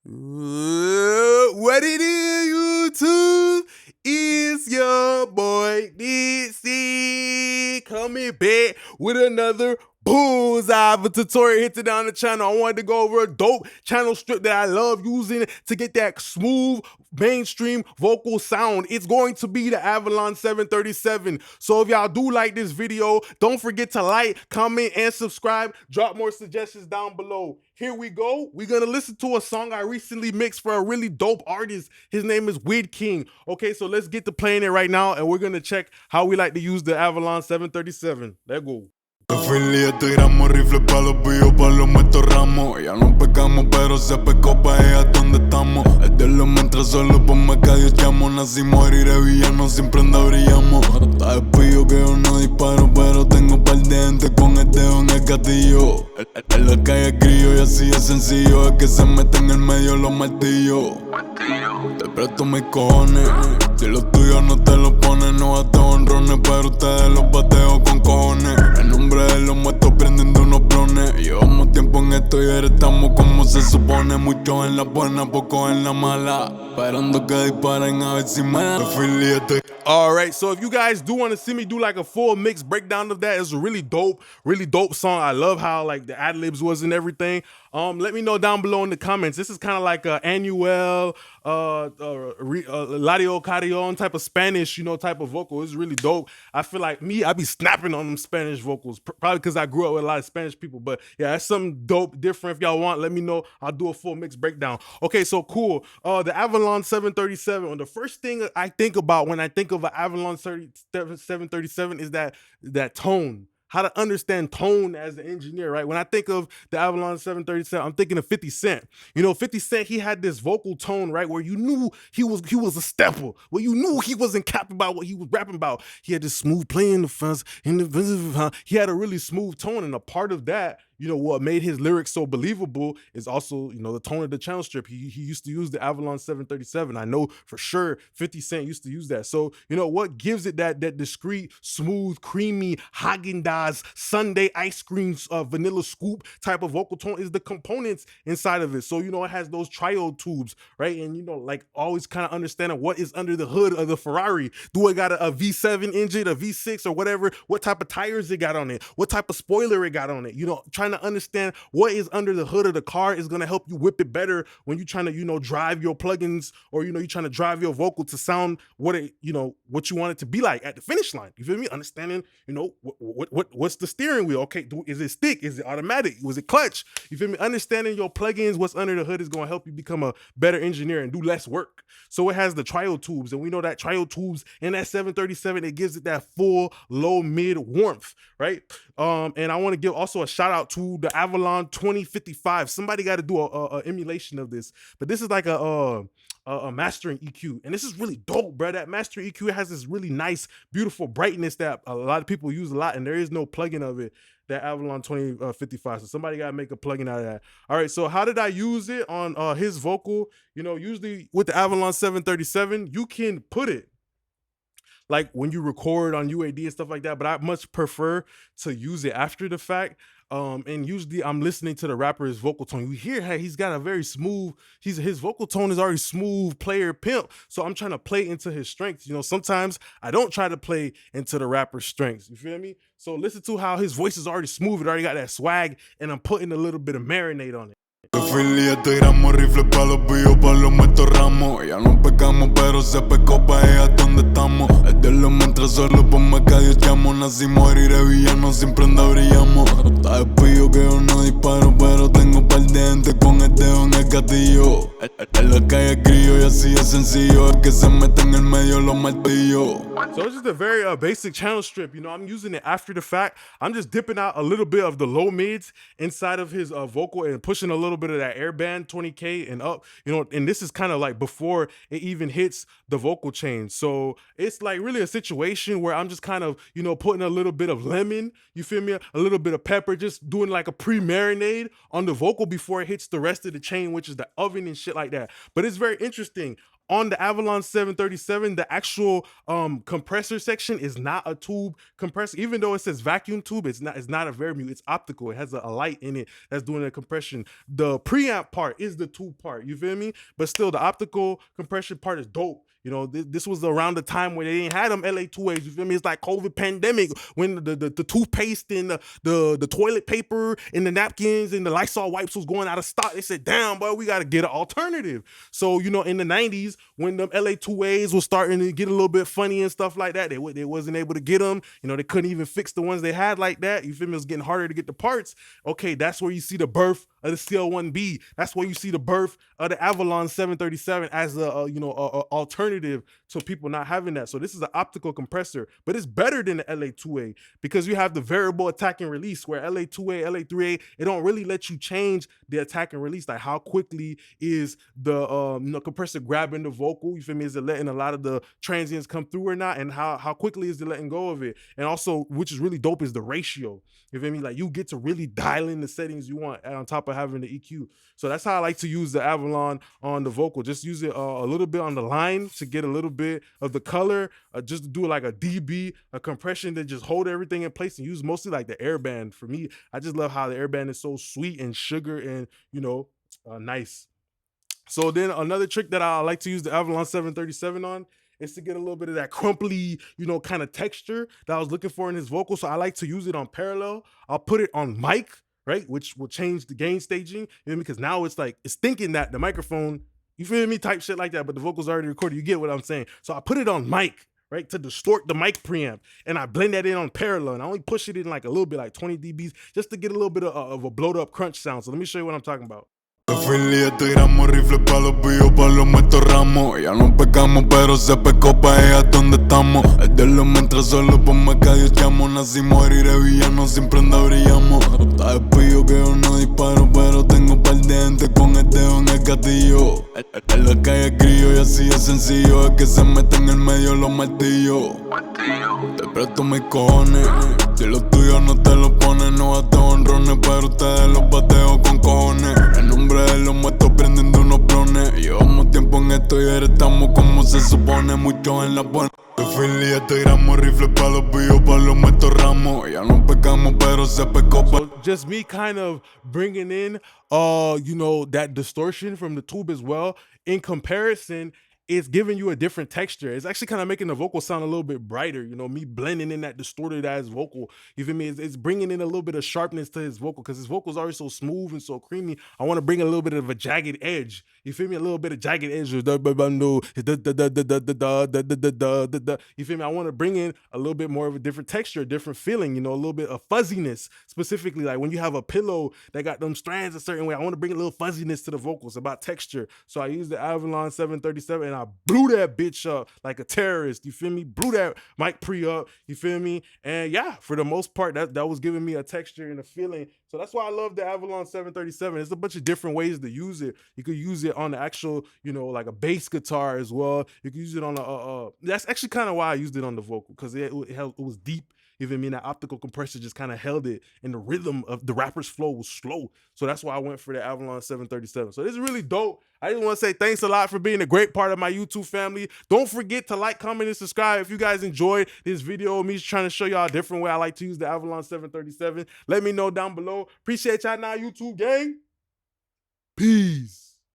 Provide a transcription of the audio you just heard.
What it is, YouTube? It's your boy DC coming back with another bullseye of a tutorial here today on the channel. I wanted to go over a dope channel strip that I love using to get that smooth mainstream vocal sound. It's going to be the Avalon 737. So if y'all do like this video, don't forget to like, comment, and subscribe. Drop more suggestions down below. Here we go. We're gonna listen to a song I recently mixed for a really dope artist. His name is Weed King. Okay, so let's get to playing it right now, and we're gonna check how we like to use the Avalon 737. Let's go. Affiliate, gramos, rifles pa' los pillos, pa' los muertos ramos. Ya no pecamos, pero se pecó pa' allá donde estamos. El diablo me entra solo por más que Dios llamo. Nacimos herir de villanos, siempre anda brillamos. Está pillo que yo no disparo, pero tengo par de gente con el dedo en el gatillo. En la calle grillo y así es sencillo. Es que se meten en el medio los martillos. Te presto mis cojones. Si los tuyos no te los ponen, no bateo honrones, pero ustedes los bateo con cojones. En nombre de los muertos prendiendo unos blones. Llevamos tiempo en esto y ahora estamos como se supone. Muchos en la buena, pocos en la mala. Esperando que disparen a ver si me dan. Affiliate. All right, so if you guys do want to see me do like a full mix breakdown of that, it's a really dope song. I love how like the ad-libs was and everything. Let me know down below in the comments. This is kind of like a Anuel, Ladio Carrion type of Spanish, type of vocal. It's really dope. I feel like I be snapping on them Spanish vocals, probably because I grew up with a lot of Spanish people. But yeah, that's something dope, different. If y'all want, let me know. I'll do a full mix breakdown. Okay, so cool. The Avalon 737. The first thing I think about when I think of an Avalon 737 is that tone. How to understand tone as an engineer, right? When I think of the Avalon 737, I'm thinking of 50 Cent. 50 Cent, he had this vocal tone, right? Where you knew he was a stepper. Where you knew he wasn't capping about what he was rapping about. He had this smooth play in the fuzz, he had a really smooth tone, and a part of that, what made his lyrics so believable is also, the tone of the channel strip. He used to use the Avalon 737. I know for sure 50 Cent used to use that. So, what gives it that discreet, smooth, creamy, Haagen-Dazs, Sundae ice cream, vanilla scoop type of vocal tone is the components inside of it. So, it has those triode tubes, right? And, like always kind of understanding what is under the hood of the Ferrari. Do it got a V7 engine, a V6 or whatever? What type of tires it got on it? What type of spoiler it got on it? Trying to understand what is under the hood of the car is going to help you whip it better when you're trying to drive your plugins, or you're trying to drive your vocal to sound what what you want it to be like at the finish line. You feel me? Understanding what's the steering wheel. Okay, is it stick? Is it automatic? Was it clutch? You feel me? Understanding your plugins, what's under the hood, is going to help you become a better engineer and do less work. So it has the triode tubes, and we know that triode tubes in that 737, it gives it that full low mid warmth, right? And I want to give also a shout out to the Avalon 2055. Somebody got to do a emulation of this, but this is like a mastering EQ, and this is really dope, bro. That mastering EQ has this really nice, beautiful brightness that a lot of people use a lot, and there is no plugin of it, that Avalon 2055. So somebody got to make a plugin out of that. All right, so how did I use it on his vocal? Usually with the Avalon 737, you can put it like when you record on UAD and stuff like that, but I much prefer to use it after the fact. And usually I'm listening to the rapper's vocal tone. You hear how he's got a very smooth, his vocal tone is already smooth, player, pimp. So I'm trying to play into his strengths. Sometimes I don't try to play into the rapper's strengths. You feel me? So listen to how his voice is already smooth. It already got that swag, and I'm putting a little bit of marinade on it. Affiliate, gramos, rifles pa' los pillos, pa' los muertos ramos. Ya no pecamos, pero se pecó pa' allá donde estamos. El diablo me entra solo por más que Dios llamo. Nacimos herir de villanos, siempre anda brillamos. Está pillo que yo no disparo, pero tengo par de gente con el dedo en el gatillo. En la calle grillo y así es sencillo. Es que se meten en el medio los martillos. So it's just a very basic channel strip. I'm using it after the fact. I'm just dipping out a little bit of the low mids inside of his vocal and pushing a little bit of that air band 20K and up, and this is kind of like before it even hits the vocal chain. So it's like really a situation where I'm just kind of, putting a little bit of lemon, you feel me? A little bit of pepper, just doing like a pre-marinade on the vocal before it hits the rest of the chain, which is the oven and shit like that. But it's very interesting. on the Avalon 737, the actual compressor section is not a tube compressor. Even though it says vacuum tube, it's not a vacuum, it's optical. It has a light in it that's doing the compression. The preamp part is the tube part, you feel me? But still, the optical compression part is dope. You know, this was around the time where they didn't have them LA2As, you feel me? It's like COVID pandemic when the toothpaste and the toilet paper and the napkins and the Lysol wipes was going out of stock. They said, damn, boy, we got to get an alternative. So, you know, in the 90s, when the LA2As was starting to get a little bit funny and stuff like that, they wasn't able to get them. You know, they couldn't even fix the ones they had like that. You feel me? It was getting harder to get the parts. Okay, that's where you see the birth of the CL1B. That's where you see the birth of the Avalon 737 as a alternative to people not having that. So this is an optical compressor, but it's better than the LA2A because you have the variable attack and release, where LA2A, LA3A, it don't really let you change the attack and release. Like how quickly is the compressor grabbing the vocal? You feel me? Is it letting a lot of the transients come through or not? And how quickly is it letting go of it? And also, which is really dope, is the ratio. You feel me? Like you get to really dial in the settings you want on top of having the EQ. So that's how I like to use the Avalon on the vocal. Just use it a little bit on the line to get a little bit of the color, just to do like a dB, a compression that just hold everything in place, and use mostly like the airband. For me, I just love how the airband is so sweet and sugar and, you know, nice. So then another trick that I like to use the Avalon 737 on is to get a little bit of that crumply, you know, kind of texture that I was looking for in his vocal. So I like to use it on parallel. I'll put it on mic, right, which will change the gain staging, you know, because now it's like, it's thinking that the microphone, you feel me, type shit like that, but the vocal's already recorded. You get what I'm saying? So I put it on mic, right, to distort the mic preamp, and I blend that in on parallel, and I only push it in like a little bit, like 20 dBs, just to get a little bit of a blowed up crunch sound. So let me show you what I'm talking about. Philly, este gramo, rifle pa' los billos, pa' los meto ramos. Ya no pecamos, pero se pecó pa' ella donde estamos. El diablo me entra solo por más que Dios llamo. Nacimos herir de villanos, siempre anda brillamos. Está despillo que yo no disparo, pero tengo par de gente con el dedo en el gatillo. En la calle grillo y así es sencillo. Es que se meten en el medio los martillos. Te presto mis cojones. Si los tuyos no te los ponen, no bateo honrones, pero ustedes los bateo con cojones. En nombre de los muertos prendiendo unos blones. Llevamos tiempo en esto y ahora estamos como se supone, muchos en la buena. De Philly, este gramo, rifle pa' los billos, pa' los muertos ramos. Ya no pecamos, pero se pecó pa'. So just me kind of bringing in, you know, that distortion from the tube as well. In comparison, it's giving you a different texture. It's actually kind of making the vocal sound a little bit brighter. You know, me blending in that distorted ass vocal. You feel me? It's bringing in a little bit of sharpness to his vocal because his vocal's already so smooth and so creamy. I want to bring a little bit of a jagged edge. You feel me? A little bit of jagged edge. You feel me? I want to bring in a little bit more of a different texture, a different feeling, you know, a little bit of fuzziness. Specifically, like when you have a pillow that got them strands a certain way, I want to bring a little fuzziness to the vocals, about texture. So I use the Avalon 737 and I blew that bitch up like a terrorist. You feel me? Blew that mic pre up. You feel me? And yeah, for the most part, that was giving me a texture and a feeling. So that's why I love the Avalon 737. There's a bunch of different ways to use it. You could use it on the actual, you know, like a bass guitar as well. You could use it on that's actually kind of why I used it on the vocal, because it was deep. You feel me? That optical compressor just kind of held it, and the rhythm of the rapper's flow was slow. So that's why I went for the Avalon 737. So this is really dope. I just want to say thanks a lot for being a great part of my YouTube family. Don't forget to like, comment, and subscribe if you guys enjoyed this video of me trying to show y'all a different way I like to use the Avalon 737. Let me know down below. Appreciate y'all now, YouTube gang. Peace.